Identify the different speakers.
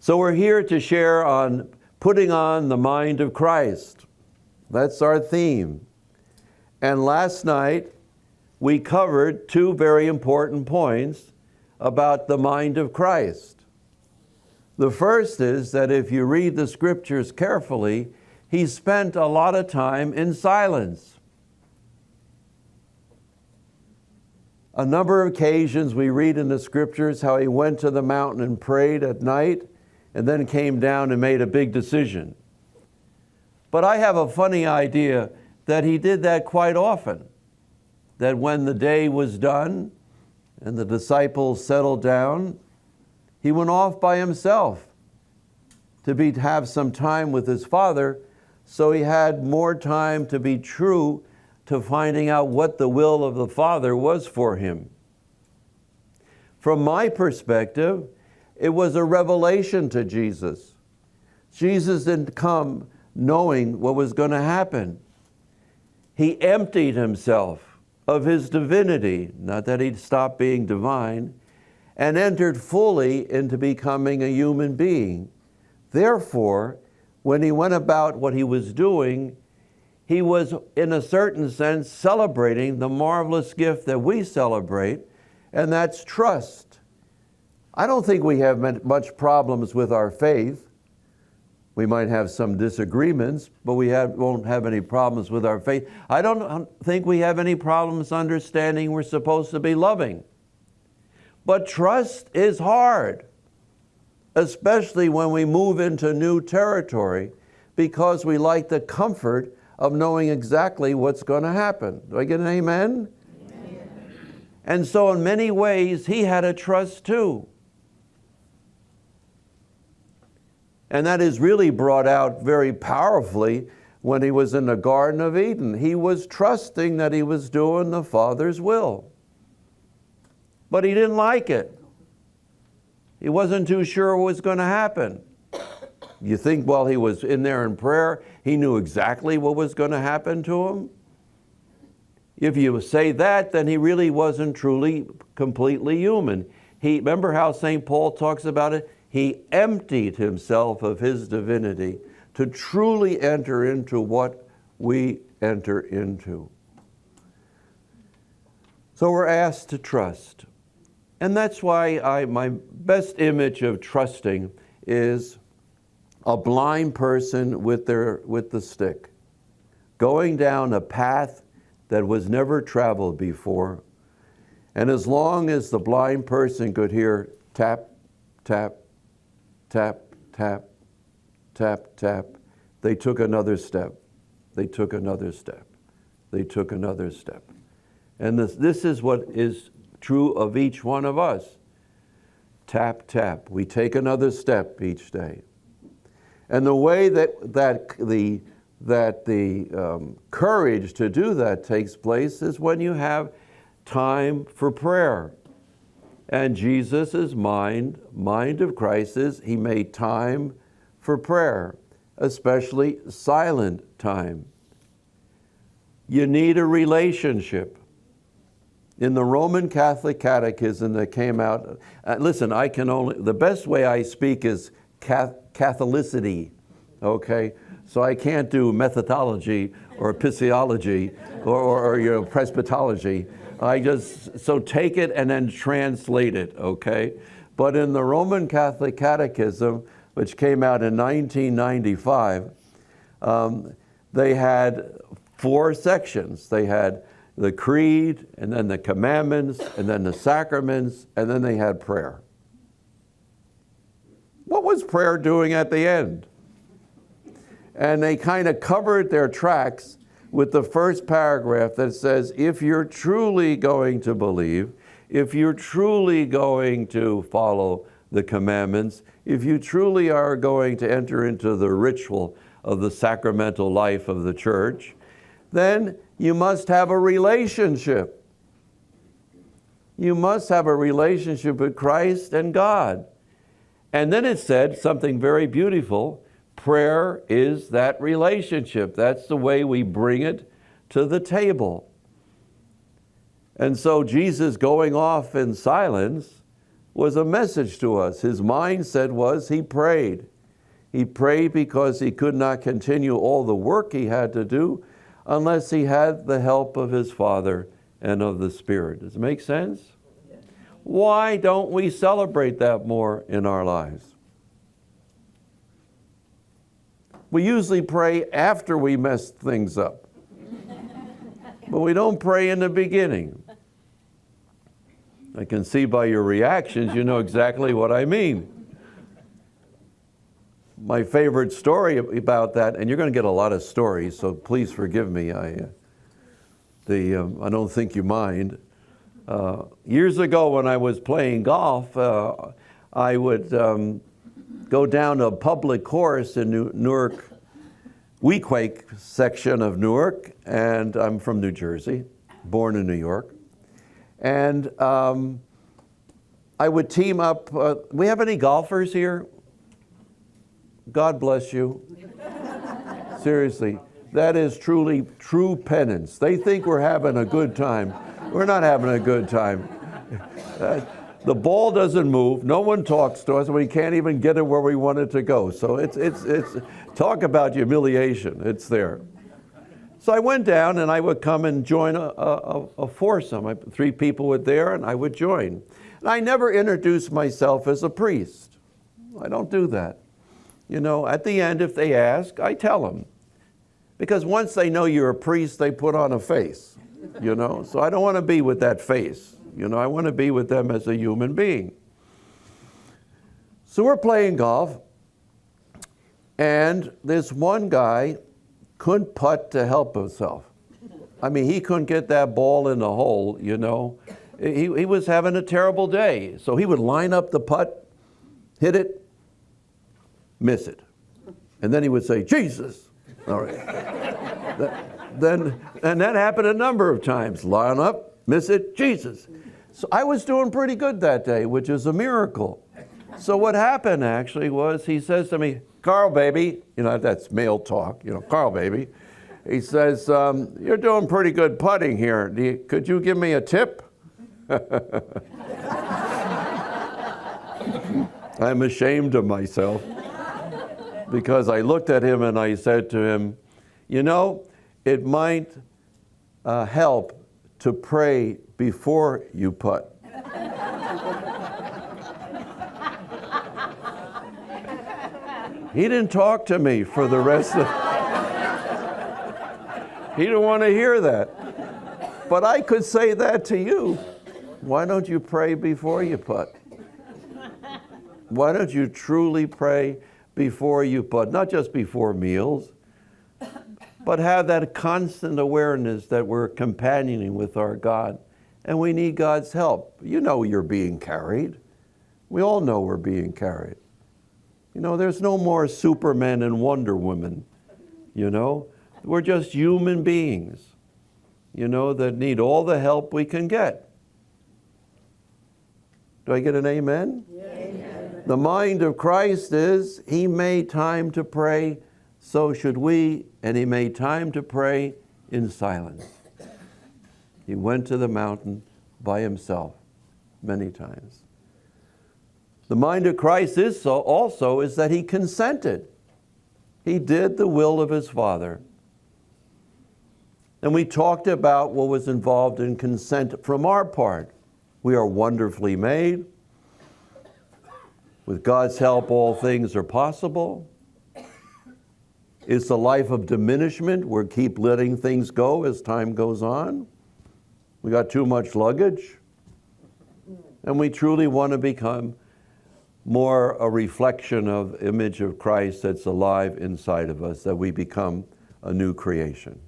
Speaker 1: So we're here to share on putting on the mind of Christ. That's our theme. And last night, we covered two very important points about the mind of Christ. The first is that if you read the scriptures carefully, he spent a lot of time in silence. A number of occasions we read in the scriptures how he went to the mountain and prayed at night and then came down and made a big decision. But I have a funny idea that he did that quite often. That when the day was done and the disciples settled down, he went off by himself to have some time with his Father, so he had more time to be true to finding out what the will of the Father was for him. From my perspective, it was a revelation to Jesus. Jesus didn't come knowing what was going to happen. He emptied himself of his divinity, not that he'd stopped being divine, and entered fully into becoming a human being. Therefore, when he went about what he was doing, he was, in a certain sense, celebrating the marvelous gift that we celebrate, and that's trust. I don't think we have much problems with our faith. We might have some disagreements, but we won't have any problems with our faith. I don't think we have any problems understanding we're supposed to be loving. But trust is hard, especially when we move into new territory, because we like the comfort of knowing exactly what's going to happen. Do I get an amen? Amen. And so in many ways, he had a trust too. And that is really brought out very powerfully when he was in the Garden of Eden. He was trusting that he was doing the Father's will. But he didn't like it. He wasn't too sure what was going to happen. You think while he was in there in prayer, he knew exactly what was going to happen to him? If you say that, then he really wasn't truly, completely human. Remember how St. Paul talks about it? He emptied himself of his divinity to truly enter into what we enter into. So we're asked to trust. And that's why my best image of trusting is a blind person with the stick, going down a path that was never traveled before. And as long as the blind person could hear tap, tap, tap, tap, tap, tap, they took another step. They took another step. They took another step. And this is what is true of each one of us. Tap, tap. We take another step each day. And the way that the courage to do that takes place is when you have time for prayer. And Jesus' mind of Christ is he made time for prayer, especially silent time. You need a relationship. In the Roman Catholic Catechism that came out, listen, the best way I speak is Catholicity, okay? So I can't do methodology or epistemology or presbytology. So take it and then translate it, okay? But in the Roman Catholic Catechism, which came out in 1995, they had 4 sections. They had the creed, and then the commandments, and then the sacraments, and then they had prayer. What was prayer doing at the end? And they kind of covered their tracks with the first paragraph that says, if you're truly going to believe, if you're truly going to follow the commandments, if you truly are going to enter into the ritual of the sacramental life of the church, then you must have a relationship. You must have a relationship with Christ and God. And then it said something very beautiful. Prayer is that relationship. That's the way we bring it to the table. And so Jesus going off in silence was a message to us. His mindset was he prayed. He prayed because he could not continue all the work he had to do unless he had the help of his Father and of the Spirit. Does it make sense? Why don't we celebrate that more in our lives? We usually pray after we mess things up. But we don't pray in the beginning. I can see by your reactions you know exactly what I mean. My favorite story about that, and you're going to get a lot of stories, so please forgive me. I don't think you mind. Years ago when I was playing golf, I would go down a public course in Newark, Weequahic section of Newark, and I'm from New Jersey, born in New York. And I would team up. We have any golfers here? God bless you. Seriously, that is truly true penance. They think we're having a good time. We're not having a good time. The ball doesn't move. No one talks to us. We can't even get it where we want it to go. So it's talk about humiliation. It's there. So I went down and I would come and join a foursome. 3 people were there and I would join. And I never introduced myself as a priest. I don't do that. You know, at the end, if they ask, I tell them. Because once they know you're a priest, they put on a face, you know. So I don't want to be with that face. You know, I want to be with them as a human being. So we're playing golf, and this one guy couldn't putt to help himself. I mean, he couldn't get that ball in the hole, you know. He was having a terrible day. So he would line up the putt, hit it, miss it. And then he would say, Jesus. All right. And that happened a number of times. Line up, miss it, Jesus. So I was doing pretty good that day, which is a miracle. So what happened actually was he says to me, Carl, baby, you know, that's male talk, you know, Carl, baby. He says, you're doing pretty good putting here. Could you give me a tip? I'm ashamed of myself because I looked at him and I said to him, you know, it might help to pray before you putt. He didn't talk to me for the rest of... He didn't want to hear that. But I could say that to you. Why don't you pray before you putt? Why don't you truly pray before you putt? Not just before meals, but have that constant awareness that we're companioning with our God and we need God's help. You know you're being carried. We all know we're being carried. You know, there's no more Superman and Wonder Woman, you know. We're just human beings, you know, that need all the help we can get. Do I get an amen? Amen. The mind of Christ is, he made time to pray, so should we, and he made time to pray in silence. He went to the mountain by himself many times. The mind of Christ is also that he consented. He did the will of his Father. And we talked about what was involved in consent from our part. We are wonderfully made. With God's help, all things are possible. It's a life of diminishment. We keep letting things go as time goes on. We got too much luggage. And we truly want to become more a reflection of image of Christ that's alive inside of us, that we become a new creation.